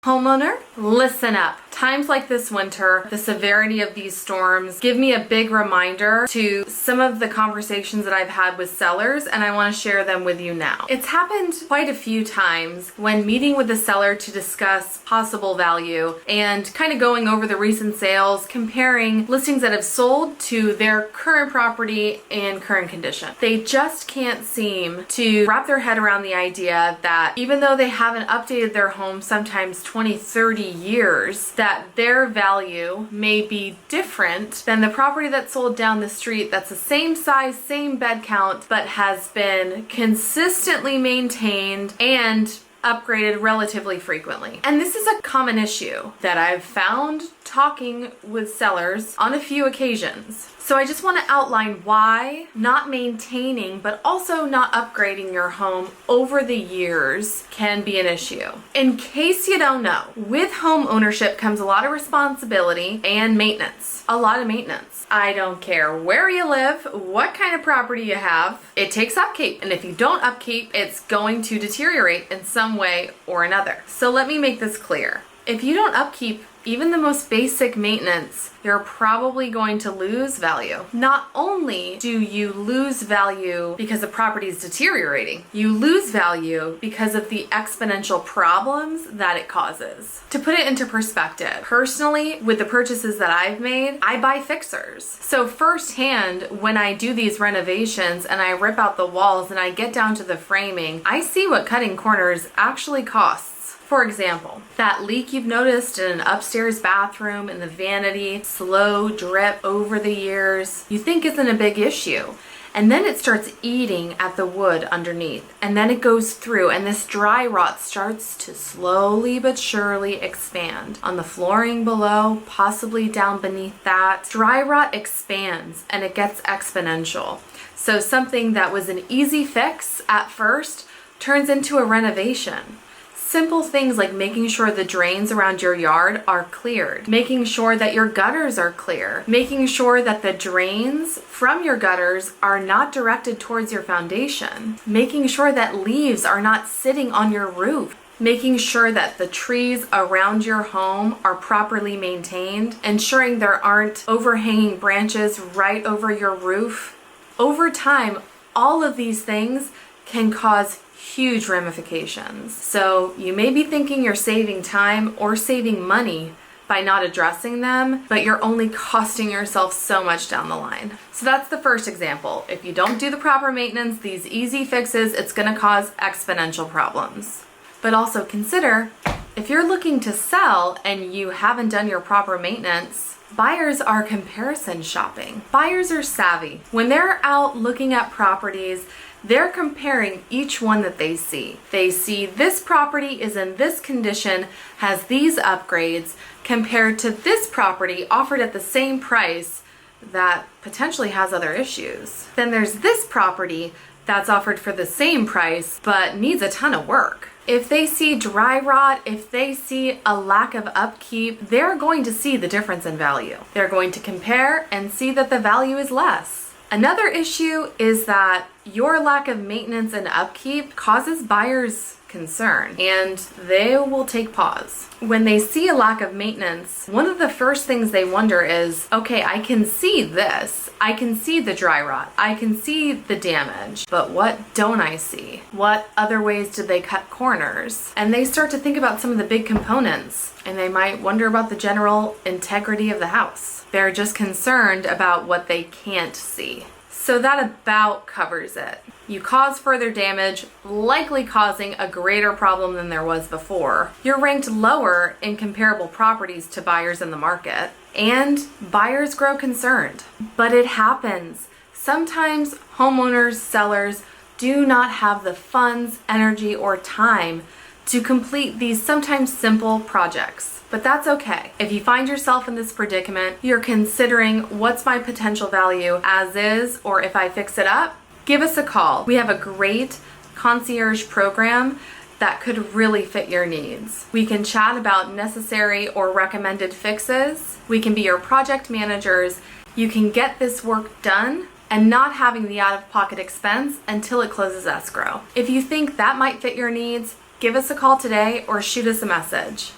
Homeowner, listen up. Times like this winter, the severity of these storms give me a big reminder to some of the conversations that I've had with sellers, and I want to share them with you now. It's happened quite a few times when meeting with the seller to discuss possible value and kind of going over the recent sales, comparing listings that have sold to their current property and current condition. They just can't seem to wrap their head around the idea that even though they haven't updated their home sometimes 20, 30 years, that their value may be different than the property that sold down the street that's the same size, same bed count, but has been consistently maintained and upgraded relatively frequently. And this is a common issue that I've found talking with sellers on a few occasions. So I just want to outline why not maintaining but also not upgrading your home over the years can be an issue. In case you don't know, with home ownership comes a lot of responsibility and maintenance. A lot of maintenance. I don't care where you live, what kind of property you have, it takes upkeep. And if you don't upkeep, it's going to deteriorate in some way or another. So let me make this clear. If you don't upkeep even the most basic maintenance, you're probably going to lose value. Not only do you lose value because the property is deteriorating, you lose value because of the exponential problems that it causes. To put it into perspective, personally, with the purchases that I've made, I buy fixers. So firsthand, when I do these renovations and I rip out the walls and I get down to the framing, I see what cutting corners actually costs. For example, that leak you've noticed in an upstairs bathroom in the vanity, slow drip over the years, you think isn't a big issue. And then it starts eating at the wood underneath. And then it goes through and this dry rot starts to slowly but surely expand. On the flooring below, possibly down beneath that, dry rot expands and it gets exponential. So something that was an easy fix at first turns into a renovation. Simple things like making sure the drains around your yard are cleared, making sure that your gutters are clear, making sure that the drains from your gutters are not directed towards your foundation, making sure that leaves are not sitting on your roof, making sure that the trees around your home are properly maintained, ensuring there aren't overhanging branches right over your roof. Over time, all of these things can cause huge ramifications. So you may be thinking you're saving time or saving money by not addressing them, but you're only costing yourself so much down the line. So that's the first example. If you don't do the proper maintenance, these easy fixes, it's going to cause exponential problems. But also consider, if you're looking to sell and you haven't done your proper maintenance, buyers are comparison shopping. Buyers are savvy. When they're out looking at properties, they're comparing each one that they see. They see this property is in this condition, has these upgrades, compared to this property offered at the same price that potentially has other issues. Then there's this property that's offered for the same price but needs a ton of work. If they see dry rot, if they see a lack of upkeep, they're going to see the difference in value. They're going to compare and see that the value is less. Another issue is that your lack of maintenance and upkeep causes buyers concern and they will take pause. When they see a lack of maintenance, one of the first things they wonder is, okay, I can see this. I can see the dry rot. I can see the damage, but what don't I see? What other ways did they cut corners? And they start to think about some of the big components and they might wonder about the general integrity of the house. They're just concerned about what they can't see. So that about covers it. You cause further damage, likely causing a greater problem than there was before. You're ranked lower in comparable properties to buyers in the market, and buyers grow concerned. But it happens. Sometimes homeowners, sellers do not have the funds, energy, or time to complete these sometimes simple projects. But that's okay. If you find yourself in this predicament, you're considering what's my potential value as is, or if I fix it up, give us a call. We have a great concierge program that could really fit your needs. We can chat about necessary or recommended fixes. We can be your project managers. You can get this work done and not having the out-of-pocket expense until it closes escrow. If you think that might fit your needs, give us a call today or shoot us a message.